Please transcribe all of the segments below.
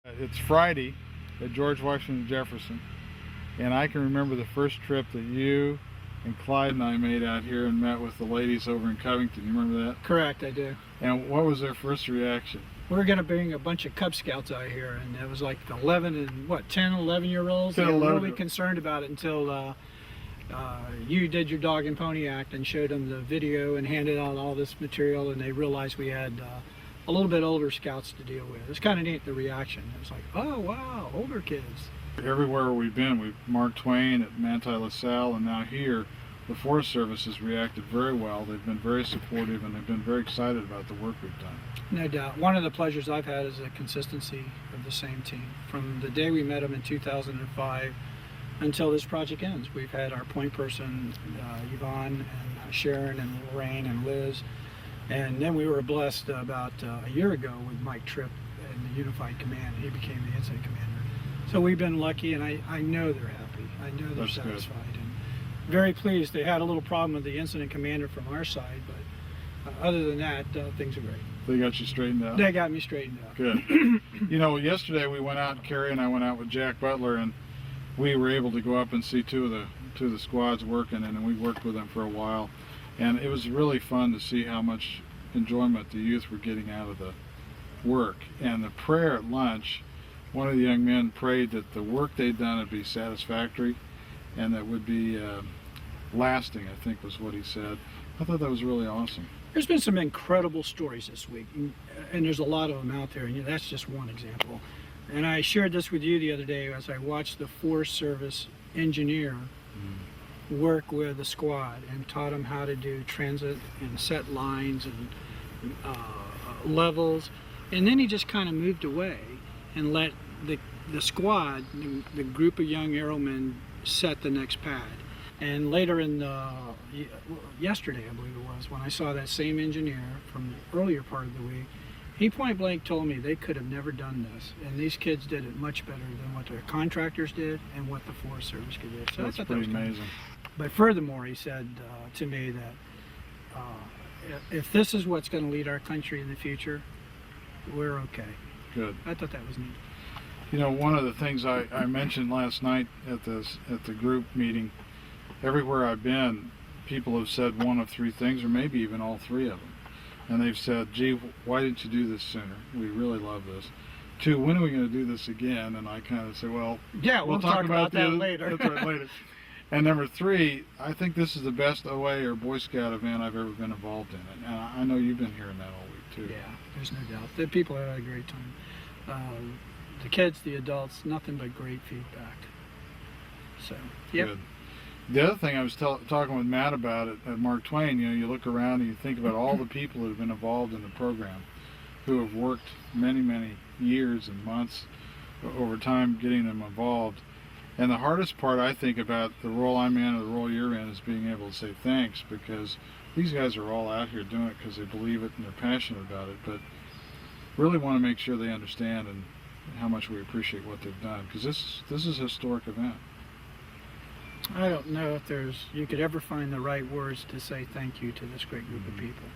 It's Friday at George Washington Jefferson, and I can remember the first trip that you and Clyde and I made out here and met with the ladies over in Covington. You remember that? Correct, I do. And what was their first reaction? We were going to bring a bunch of Cub Scouts out here, and it was like 11 and what, 10, 11-year-olds. They were really concerned about it until you did your dog and pony act and showed them the video and handed out all this material, and they realized we had a little bit older scouts to deal with. It's kind of neat, the reaction. It was like, oh wow, older kids. Everywhere we've been, we've Mark Twain at Manti LaSalle, and now here, the Forest Service has reacted very well. They've been very supportive, and they've been very excited about the work we've done. No doubt. One of the pleasures I've had is the consistency of the same team. From the day we met them in 2005 until this project ends, we've had our point person, Yvonne, and Sharon, and Lorraine, and Liz. And then we were blessed about a year ago with Mike Tripp in the Unified Command. He became the incident commander. So we've been lucky, and I know they're happy. I know they're satisfied. And very pleased. They had a little problem with the incident commander from our side, but other than that, things are great. They got you straightened out? They got me straightened out. Good. You know, yesterday we went out, Carrie and I went out with Jack Butler, and we were able to go up and see two of the squads working, and we worked with them for a while. And it was really fun to see how much enjoyment the youth were getting out of the work. And the prayer at lunch, one of the young men prayed that the work they'd done would be satisfactory and that would be lasting, I think was what he said. I thought that was really awesome. There's been some incredible stories this week, and there's a lot of them out there, and that's just one example. And I shared this with you the other day as I watched the Forest Service engineer work with the squad and taught them how to do transit and set lines and levels, and then he just kind of moved away and let the squad, the group of young airmen, set the next pad. And later in yesterday, I believe it was, when I saw that same engineer from the earlier part of the week, he point blank told me they could have never done this, and these kids did it much better than what their contractors did and what the Forest Service could do. So that's pretty amazing. But furthermore, he said to me that if this is what's going to lead our country in the future, we're okay. Good. I thought that was neat. You know, one of the things I mentioned last night at the group meeting, everywhere I've been, people have said one of three things, or maybe even all three of them. And they've said, gee, why didn't you do this sooner? We really love this. Two, when are we going to do this again? And I kind of say, well, yeah, we'll talk about that later. That's right, later. And number three, I think this is the best OA or Boy Scout event I've ever been involved in. And I know you've been hearing that all week, too. Yeah, there's no doubt. The people had a great time. The kids, the adults, nothing but great feedback. So, yeah. Good. The other thing I was talking with Matt about it at Mark Twain, you know, you look around and you think about all the people that have been involved in the program who have worked many, many years and months over time getting them involved. And the hardest part, I think, about the role I'm in or the role you're in is being able to say thanks, because these guys are all out here doing it because they believe it and they're passionate about it, but really want to make sure they understand and how much we appreciate what they've done, because this is a historic event. I don't know if you could ever find the right words to say thank you to this great group of people.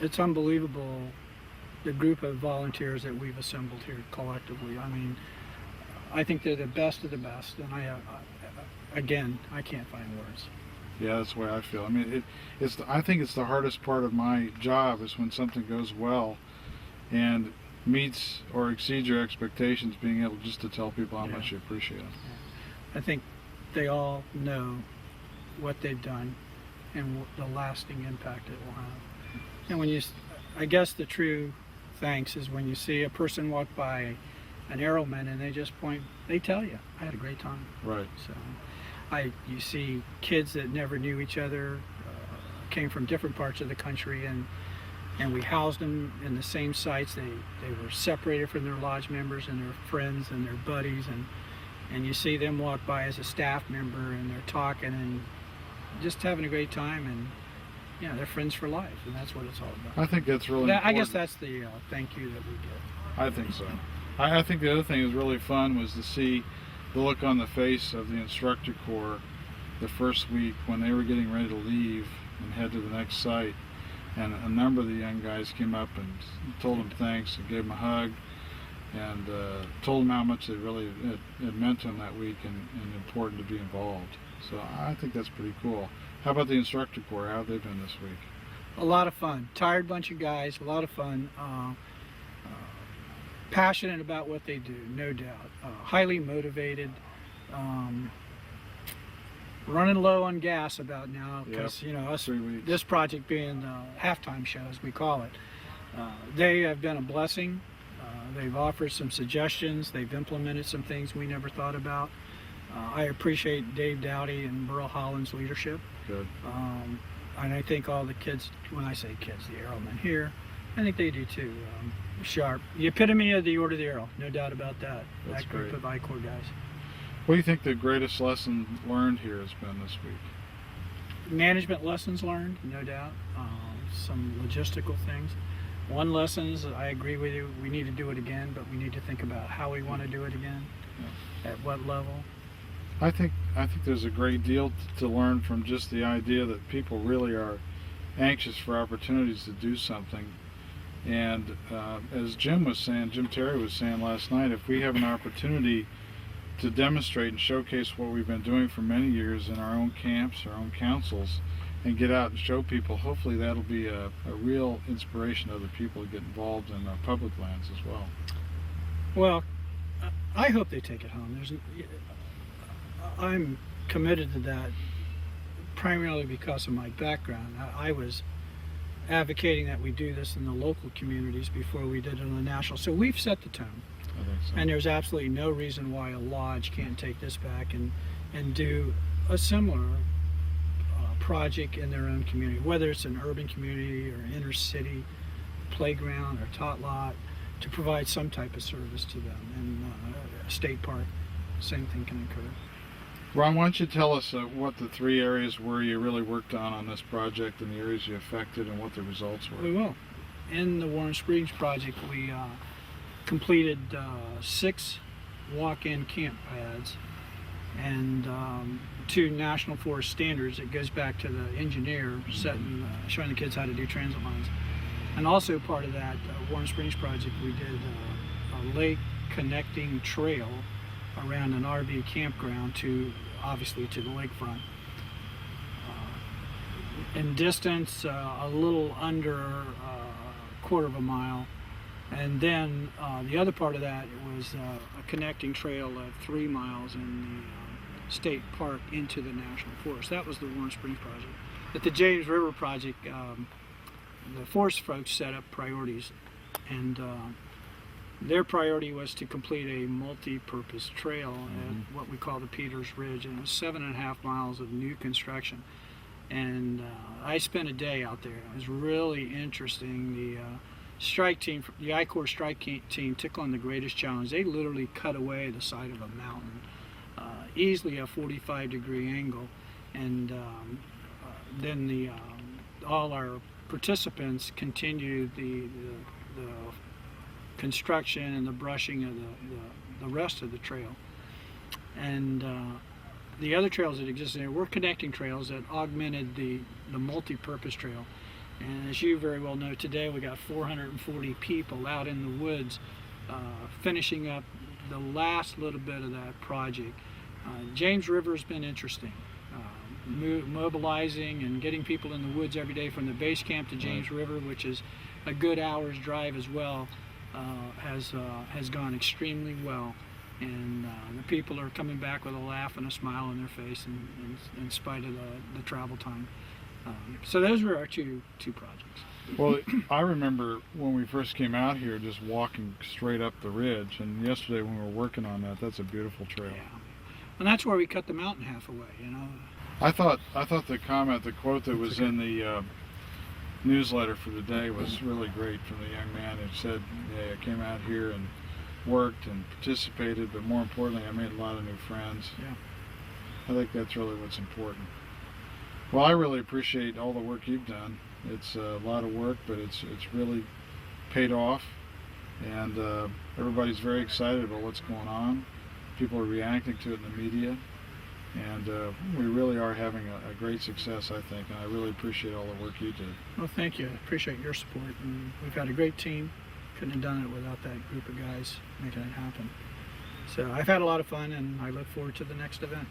It's unbelievable, the group of volunteers that we've assembled here collectively. I mean, I think they're the best of the best, and again, I can't find words. Yeah, that's the way I feel. I mean, I think it's the hardest part of my job is when something goes well and meets or exceeds your expectations, being able just to tell people how much you appreciate them. I think they all know what they've done and the lasting impact it will have. And I guess the true thanks is when you see a person walk by, an airman, and they just point, they tell you, I had a great time. Right. So you see kids that never knew each other, came from different parts of the country, and we housed them in the same sites. They were separated from their lodge members and their friends and their buddies, and you see them walk by as a staff member, and they're talking and just having a great time, and yeah, they're friends for life, and that's what it's all about. I think that's really important. I guess that's the thank you that we get. I think so. I think the other thing that was really fun was to see the look on the face of the instructor corps the first week when they were getting ready to leave and head to the next site. and a number of the young guys came up and told him thanks and gave him a hug, and told him how much it really it meant to him that week, and important to be involved. So I think that's pretty cool. How about the instructor corps? How have they been this week? A lot of fun. Tired bunch of guys, a lot of fun. Passionate about what they do, no doubt. Highly motivated. Running low on gas about now because us, 3 weeks. this project being the halftime show, as we call it. They have been a blessing. They've offered some suggestions. They've implemented some things we never thought about. I appreciate Dave Dowdy and Burl Holland's leadership. Good. And I think all the kids, when I say kids, the Arrowmen here, I think they do too. Sharp. The epitome of the Order of the Arrow, no doubt about that. That's that group great. of I-Corps guys. What do you think the greatest lesson learned here has been this week? Management lessons learned, no doubt. Some logistical things. One lesson is, I agree with you, we need to do it again, but we need to think about how we want to do it again, at what level. I think there's a great deal to learn from just the idea that people really are anxious for opportunities to do something. And as Jim Terry was saying last night, if we have an opportunity to demonstrate and showcase what we've been doing for many years in our own camps, our own councils, and get out and show people, hopefully that'll be a real inspiration to other people to get involved in our public lands as well. Well, I hope they take it home. I'm committed to that primarily because of my background. I was advocating that we do this in the local communities before we did it on the national. So we've set the tone. I think so. And there's absolutely no reason why a lodge can't take this back and do a similar project in their own community, whether it's an urban community or inner city playground or tot lot, to provide some type of service to them. And a state park, same thing can occur. Ron, why don't you tell us what the 3 areas were you really worked on this project, and the areas you affected, and what the results were? We will. In the Warm Springs project, we completed 6 walk-in camp pads and 2 National Forest standards. It goes back to the engineer showing the kids how to do transit lines. And also part of that Warm Springs project, we did a lake connecting trail around an RV campground obviously to the lakefront. In distance, a little under a quarter of a mile. And then the other part of that was a connecting trail of 3 miles in the state park into the National Forest. That was the Warm Springs project. At the James River project, the forest folks set up priorities, and their priority was to complete a multi-purpose trail at what we call the Peters Ridge, and it was 7.5 miles of new construction. And I spent a day out there. It was really interesting. The strike team, the I-Corps strike team, took on the greatest challenge. They literally cut away the side of a mountain, easily a 45-degree angle, and then all our participants continued the construction and the brushing of the rest of the trail. And the other trails that existed there were connecting trails that augmented the multi-purpose trail. And as you very well know, today we got 440 people out in the woods finishing up the last little bit of that project. James River has been interesting. Mobilizing and getting people in the woods every day from the base camp to James River, which is a good hour's drive as well, has gone extremely well. And the people are coming back with a laugh and a smile on their face in spite of the travel time. So those were our two projects. Well, I remember when we first came out here just walking straight up the ridge, and yesterday when we were working on that, that's a beautiful trail. Yeah. And that's where we cut the mountain half away, you know. I thought the quote that was in the newsletter for the day was really great from the young man who said, "Yeah, I came out here and worked and participated, but more importantly, I made a lot of new friends." Yeah. I think that's really what's important. Well, I really appreciate all the work you've done. It's a lot of work, but it's really paid off, and everybody's very excited about what's going on. People are reacting to it in the media, And we really are having a great success, I think, and I really appreciate all the work you do. Well, thank you. I appreciate your support. And we've had a great team. Couldn't have done it without that group of guys making it happen. So I've had a lot of fun, and I look forward to the next event.